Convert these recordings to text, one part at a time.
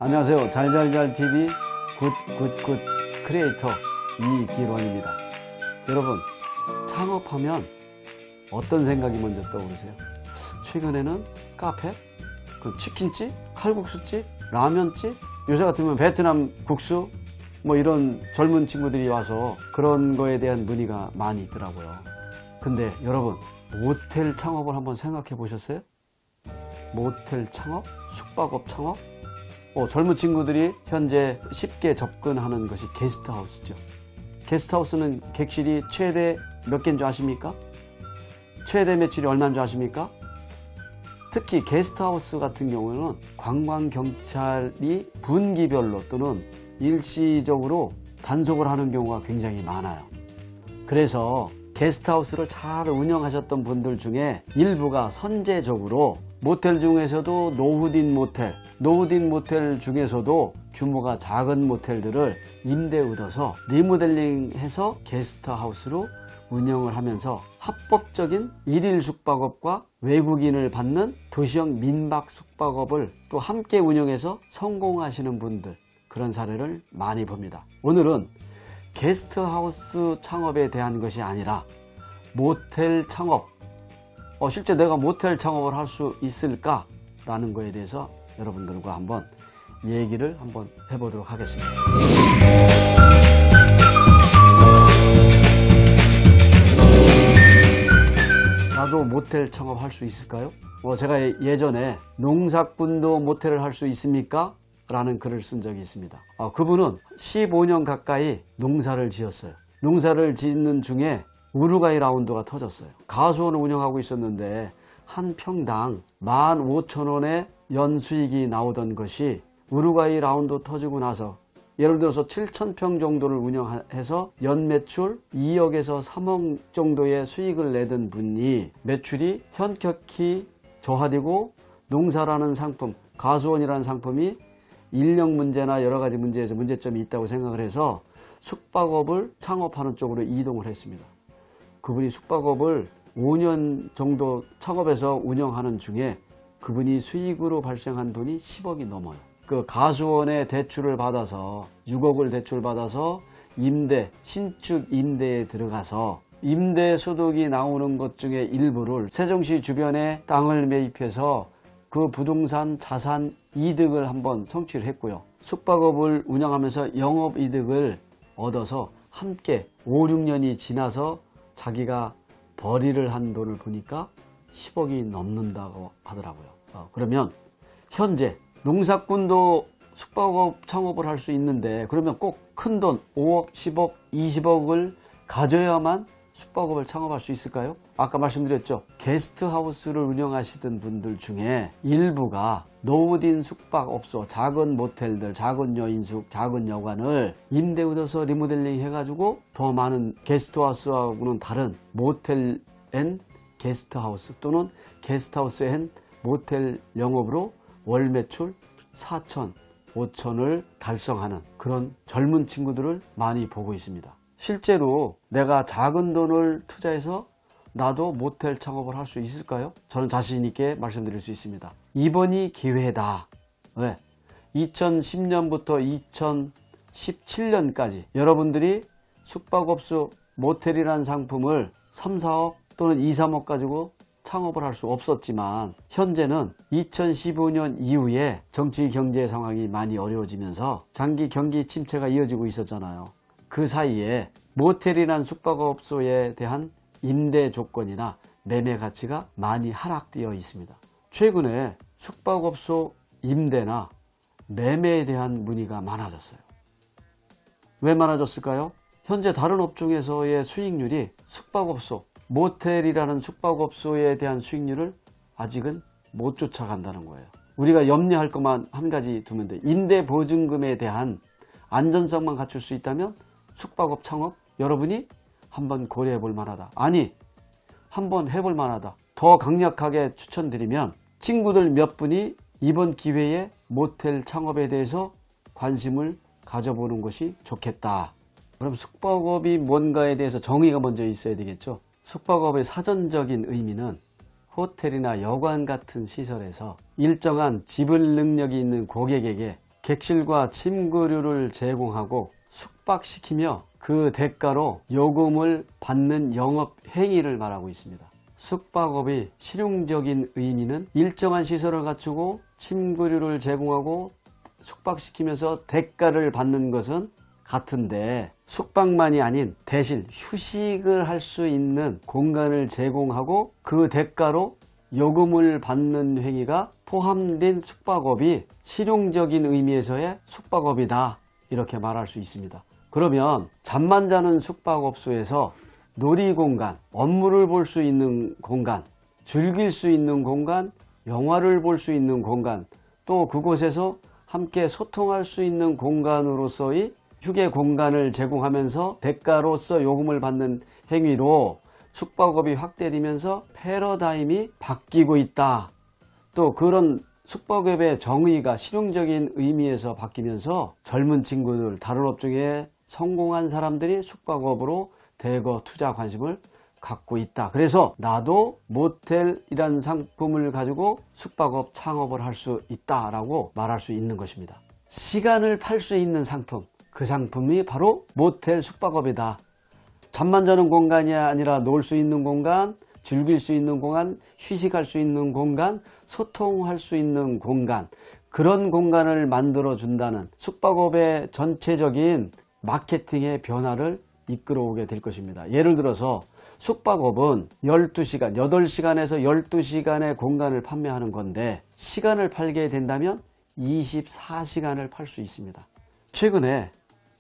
안녕하세요. 잘잘잘TV 굿굿굿 크리에이터 이기론입니다. 여러분, 창업하면 어떤 생각이 먼저 떠오르세요? 최근에는 카페, 치킨집, 칼국수집, 라면집, 요새 같으면 베트남 국수, 이런 젊은 친구들이 와서 그런 거에 대한 문의가 많이 있더라고요. 근데 여러분, 모텔 창업을 한번 생각해 보셨어요? 모텔 창업? 숙박업 창업? 젊은 친구들이 현재 쉽게 접근하는 것이 게스트하우스죠. 게스트하우스는 객실이 최대 몇 개인 줄 아십니까? 최대 매출이 얼마인 줄 아십니까? 특히 게스트하우스 같은 경우는 관광경찰이 분기별로 또는 일시적으로 단속을 하는 경우가 굉장히 많아요. 그래서 게스트하우스를 잘 운영하셨던 분들 중에 일부가 선제적으로 모텔 중에서도 노후딘 모텔 중에서도 규모가 작은 모텔들을 임대 얻어서 리모델링해서 게스트하우스로 운영을 하면서 합법적인 일일 숙박업과 외국인을 받는 도시형 민박 숙박업을 또 함께 운영해서 성공하시는 분들, 그런 사례를 많이 봅니다. 오늘은 게스트하우스 창업에 대한 것이 아니라 모텔 창업, 실제 내가 모텔 창업을 할 수 있을까? 라는 거에 대해서 여러분들과 한번 얘기를 한번 해보도록 하겠습니다. 나도 모텔 창업할 수 있을까요? 제가 예전에 농사꾼도 모텔을 할 수 있습니까? 라는 글을 쓴 적이 있습니다. 그분은 15년 가까이 농사를 지었어요. 농사를 짓는 중에 우루과이 라운드가 터졌어요. 가수원을 운영하고 있었는데 한 평당 15,000원의 연수익이 나오던 것이 우루과이 라운드 터지고 나서 예를 들어서 7,000평 정도를 운영해서 연매출 2억에서 3억 정도의 수익을 내던 분이 매출이 현격히 저하되고 농사라는 상품, 가수원이라는 상품이 인력 문제나 여러 가지 문제에서 문제점이 있다고 생각을 해서 숙박업을 창업하는 쪽으로 이동을 했습니다. 그분이 숙박업을 5년 정도 창업해서 운영하는 중에 그분이 수익으로 발생한 돈이 10억이 넘어요. 그 가수원의 대출을 받아서 6억을 대출받아서 신축 임대에 들어가서 임대 소득이 나오는 것 중에 일부를 세종시 주변에 땅을 매입해서 그 부동산 자산 이득을 한번 성취를 했고요. 숙박업을 운영하면서 영업이득을 얻어서 함께 5, 6년이 지나서 자기가 벌이를 한 돈을 보니까 10억이 넘는다고 하더라고요. 그러면 현재 농사꾼도 숙박업 창업을 할 수 있는데 그러면 꼭 큰 돈 5억, 10억, 20억을 가져야만 숙박업을 창업할 수 있을까요? 아까 말씀드렸죠. 게스트하우스를 운영하시던 분들 중에 일부가 노후딘 숙박업소, 작은 모텔들, 작은 여인숙, 작은 여관을 임대 얻어서 리모델링 해가지고 더 많은 게스트하우스하고는 다른 모텔 앤 게스트하우스 또는 게스트하우스 앤 모텔 영업으로 월 매출 4천, 5천을 달성하는 그런 젊은 친구들을 많이 보고 있습니다. 실제로 내가 작은 돈을 투자해서 나도 모텔 창업을 할 수 있을까요? 저는 자신 있게 말씀드릴 수 있습니다. 이번이 기회다. 왜? 2010년부터 2017년까지 여러분들이 숙박업소 모텔이라는 상품을 3, 4억 또는 2, 3억 가지고 창업을 할 수 없었지만 현재는 2015년 이후에 정치 경제 상황이 많이 어려워지면서 장기 경기 침체가 이어지고 있었잖아요. 그 사이에 모텔이란 숙박업소에 대한 임대 조건이나 매매 가치가 많이 하락되어 있습니다. 최근에 숙박업소 임대나 매매에 대한 문의가 많아졌어요. 왜 많아졌을까요? 현재 다른 업종에서의 수익률이 숙박업소, 모텔이라는 숙박업소에 대한 수익률을 아직은 못 쫓아간다는 거예요. 우리가 염려할 것만 한 가지 두면 돼. 임대보증금에 대한 안전성만 갖출 수 있다면 숙박업 창업 여러분이 한번 고려해 볼 만하다. 아니, 한번 해볼 만하다. 더 강력하게 추천드리면 친구들 몇 분이 이번 기회에 모텔 창업에 대해서 관심을 가져보는 것이 좋겠다. 그럼 숙박업이 뭔가에 대해서 정의가 먼저 있어야 되겠죠. 숙박업의 사전적인 의미는 호텔이나 여관 같은 시설에서 일정한 지불 능력이 있는 고객에게 객실과 침구류를 제공하고 숙박시키며 그 대가로 요금을 받는 영업 행위를 말하고 있습니다. 숙박업의 실용적인 의미는 일정한 시설을 갖추고 침구류를 제공하고 숙박시키면서 대가를 받는 것은 같은데, 숙박만이 아닌 대신 휴식을 할 수 있는 공간을 제공하고 그 대가로 요금을 받는 행위가 포함된 숙박업이 실용적인 의미에서의 숙박업이다, 이렇게 말할 수 있습니다. 그러면 잠만 자는 숙박업소에서 놀이공간, 업무를 볼 수 있는 공간, 즐길 수 있는 공간, 영화를 볼 수 있는 공간, 또 그곳에서 함께 소통할 수 있는 공간으로서의 휴게 공간을 제공하면서 대가로서 요금을 받는 행위로 숙박업이 확대되면서 패러다임이 바뀌고 있다. 또 그런 숙박업의 정의가 실용적인 의미에서 바뀌면서 젊은 친구들, 다른 업종에 성공한 사람들이 숙박업으로 대거 투자 관심을 갖고 있다. 그래서 나도 모텔이라는 상품을 가지고 숙박업 창업을 할 수 있다라고 말할 수 있는 것입니다. 시간을 팔 수 있는 상품, 그 상품이 바로 모텔 숙박업이다. 잠만 자는 공간이 아니라 놀 수 있는 공간, 즐길 수 있는 공간, 휴식할 수 있는 공간, 소통할 수 있는 공간, 그런 공간을 만들어 준다는 숙박업의 전체적인 마케팅의 변화를 이끌어오게 될 것입니다. 예를 들어서 숙박업은 12시간, 8시간에서 12시간의 공간을 판매하는 건데, 시간을 팔게 된다면 24시간을 팔 수 있습니다. 최근에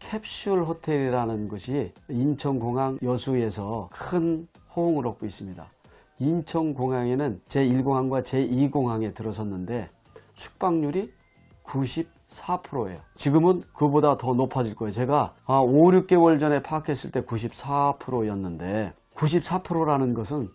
캡슐 호텔이라는 것이 인천공항 여수에서 큰 호응을 얻고 있습니다. 인천공항에는 제1공항과 제2공항에 들어섰는데 숙박률이 94%예요. 지금은 그보다 더 높아질 거예요. 제가 5, 6개월 전에 파악했을 때 94%였는데 94%라는 것은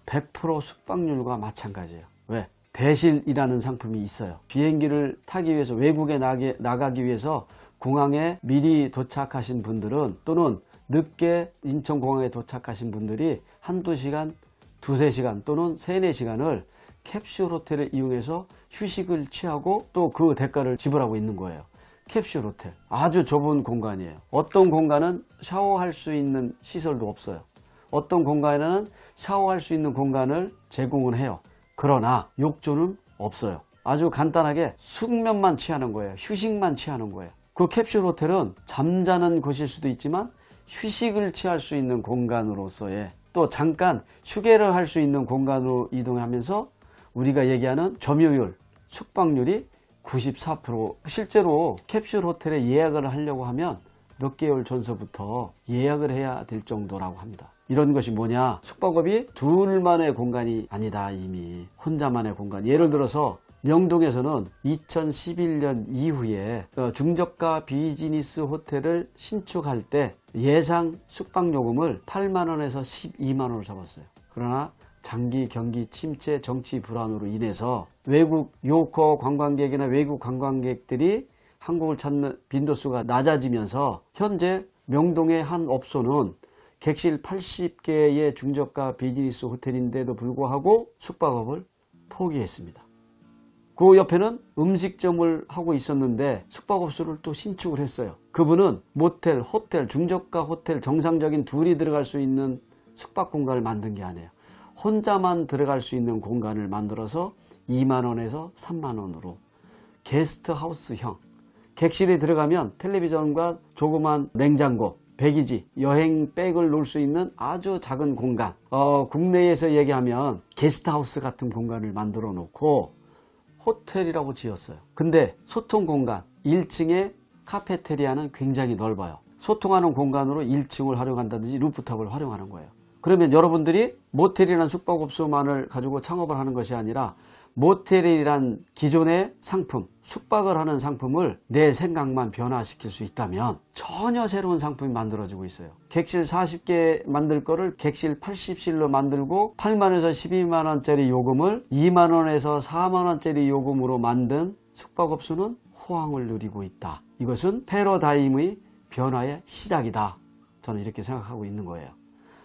100% 숙박률과 마찬가지예요. 왜? 대실이라는 상품이 있어요. 비행기를 타기 위해서, 외국에 나가기 위해서 공항에 미리 도착하신 분들은, 또는 늦게 인천공항에 도착하신 분들이 한두 시간, 두세 시간 또는 세네 시간을 캡슐 호텔을 이용해서 휴식을 취하고 또 그 대가를 지불하고 있는 거예요. 캡슐 호텔, 아주 좁은 공간이에요. 어떤 공간은 샤워할 수 있는 시설도 없어요. 어떤 공간에는 샤워할 수 있는 공간을 제공을 해요. 그러나 욕조는 없어요. 아주 간단하게 숙면만 취하는 거예요. 휴식만 취하는 거예요. 그 캡슐 호텔은 잠자는 곳일 수도 있지만 휴식을 취할 수 있는 공간으로서의, 또 잠깐 휴게를 할 수 있는 공간으로 이동하면서 우리가 얘기하는 점유율, 숙박률이 94%. 실제로 캡슐 호텔에 예약을 하려고 하면 몇 개월 전서부터 예약을 해야 될 정도라고 합니다. 이런 것이 뭐냐? 숙박업이 둘만의 공간이 아니다. 이미 혼자만의 공간. 예를 들어서 명동에서는 2011년 이후에 중저가 비즈니스 호텔을 신축할 때 예상 숙박요금을 8만원에서 12만원을 잡았어요. 그러나 장기 경기 침체, 정치 불안으로 인해서 외국 요커 관광객이나 외국 관광객들이 한국을 찾는 빈도수가 낮아지면서 현재 명동의 한 업소는 객실 80개의 중저가 비즈니스 호텔인데도 불구하고 숙박업을 포기했습니다. 그 옆에는 음식점을 하고 있었는데 숙박업소를 또 신축을 했어요. 그분은 모텔, 호텔, 중저가 호텔, 정상적인 둘이 들어갈 수 있는 숙박 공간을 만든 게 아니에요. 혼자만 들어갈 수 있는 공간을 만들어서 2만원에서 3만원으로 게스트하우스형, 객실에 들어가면 텔레비전과 조그만 냉장고, 배기지, 여행백을 놓을 수 있는 아주 작은 공간, 국내에서 얘기하면 게스트하우스 같은 공간을 만들어 놓고 호텔이라고 지었어요. 근데 소통 공간, 1층에 카페테리아는 굉장히 넓어요. 소통하는 공간으로 1층을 활용한다든지 루프탑을 활용하는 거예요. 그러면 여러분들이 모텔이라는 숙박업소만을 가지고 창업을 하는 것이 아니라 모텔이란 기존의 상품, 숙박을 하는 상품을 내 생각만 변화시킬 수 있다면 전혀 새로운 상품이 만들어지고 있어요. 객실 40개 만들 거를 객실 80실로 만들고 8만원에서 12만원짜리 요금을 2만원에서 4만원짜리 요금으로 만든 숙박업소는 호황을 누리고 있다. 이것은 패러다임의 변화의 시작이다. 저는 이렇게 생각하고 있는 거예요.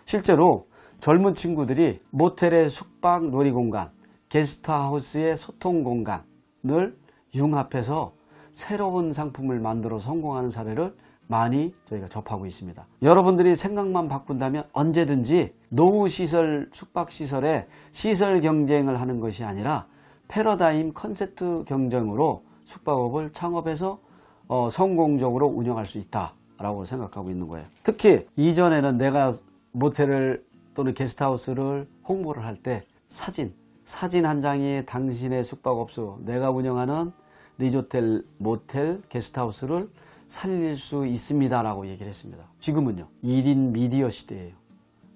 실제로 젊은 친구들이 모텔의 숙박 놀이공간, 게스트하우스의 소통 공간을 융합해서 새로운 상품을 만들어 성공하는 사례를 많이 저희가 접하고 있습니다. 여러분들이 생각만 바꾼다면 언제든지 노후시설, 숙박시설에 시설 경쟁을 하는 것이 아니라 패러다임 컨셉트 경쟁으로 숙박업을 창업해서 성공적으로 운영할 수 있다라고 생각하고 있는 거예요. 특히 이전에는 내가 모텔을 또는 게스트하우스를 홍보를 할 때 사진 한 장이 당신의 숙박업소, 내가 운영하는 리조텔, 모텔, 게스트하우스를 살릴 수 있습니다 라고 얘기를 했습니다. 지금은요, 1인 미디어 시대예요.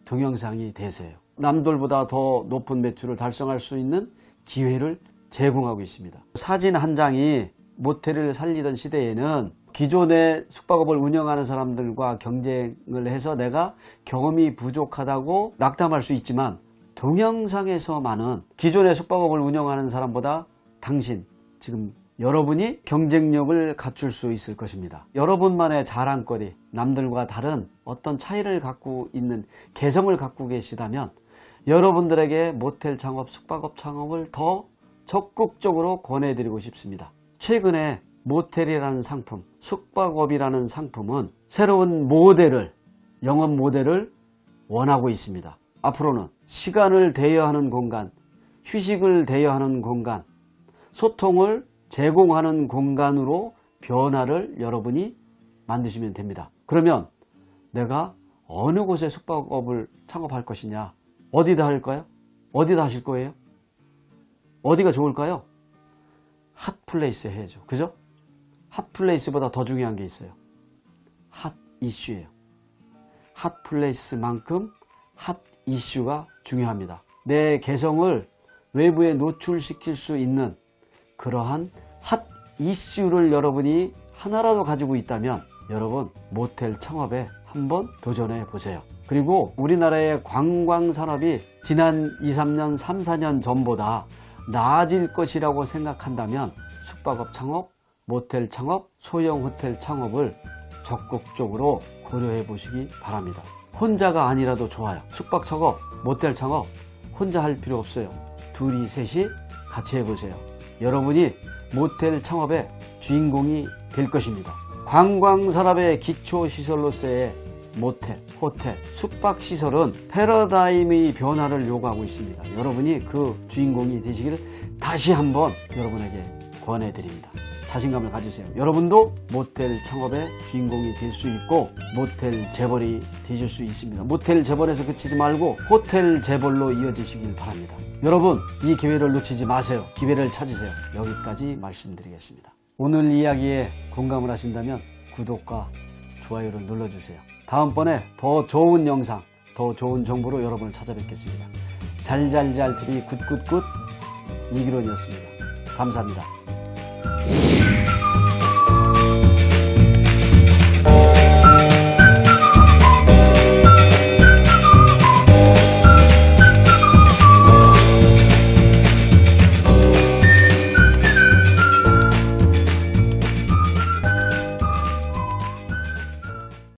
동영상이 대세예요. 남들보다 더 높은 매출을 달성할 수 있는 기회를 제공하고 있습니다. 사진 한 장이 모텔을 살리던 시대에는 기존의 숙박업을 운영하는 사람들과 경쟁을 해서 내가 경험이 부족하다고 낙담할 수 있지만, 동영상에서만은 기존의 숙박업을 운영하는 사람보다 당신, 지금 여러분이 경쟁력을 갖출 수 있을 것입니다. 여러분만의 자랑거리, 남들과 다른 어떤 차이를 갖고 있는 개성을 갖고 계시다면 여러분들에게 모텔 창업, 숙박업 창업을 더 적극적으로 권해드리고 싶습니다. 최근에 모텔이라는 상품, 숙박업이라는 상품은 새로운 모델을, 영업 모델을 원하고 있습니다. 앞으로는 시간을 대여하는 공간, 휴식을 대여하는 공간, 소통을 제공하는 공간으로 변화를 여러분이 만드시면 됩니다. 그러면 내가 어느 곳에 숙박업을 창업할 것이냐, 어디다 할까요? 어디다 하실 거예요? 어디가 좋을까요? 핫플레이스에 해야죠. 그죠? 핫플레이스보다 더 중요한 게 있어요. 핫 이슈예요. 핫플레이스만큼 핫 이슈가 중요합니다. 내 개성을 외부에 노출시킬 수 있는 그러한 핫 이슈를 여러분이 하나라도 가지고 있다면 여러분 모텔 창업에 한번 도전해 보세요. 그리고 우리나라의 관광산업이 지난 2, 3년, 3, 4년 전보다 나아질 것이라고 생각한다면 숙박업 창업, 모텔 창업, 소형 호텔 창업을 적극적으로 고려해 보시기 바랍니다. 혼자가 아니라도 좋아요. 숙박 창업, 모텔 창업 혼자 할 필요 없어요. 둘이 셋이 같이 해보세요. 여러분이 모텔 창업의 주인공이 될 것입니다. 관광산업의 기초시설로서의 모텔, 호텔, 숙박시설은 패러다임의 변화를 요구하고 있습니다. 여러분이 그 주인공이 되시기를 다시 한번 여러분에게 권해드립니다. 자신감을 가지세요. 여러분도 모텔 창업의 주인공이 될 수 있고 모텔 재벌이 되실 수 있습니다. 모텔 재벌에서 그치지 말고 호텔 재벌로 이어지시길 바랍니다. 여러분, 이 기회를 놓치지 마세요. 기회를 찾으세요. 여기까지 말씀드리겠습니다. 오늘 이야기에 공감을 하신다면 구독과 좋아요를 눌러주세요. 다음번에 더 좋은 영상, 더 좋은 정보로 여러분을 찾아뵙겠습니다. 잘잘잘 TV 굿굿굿 이기론이었습니다. 감사합니다.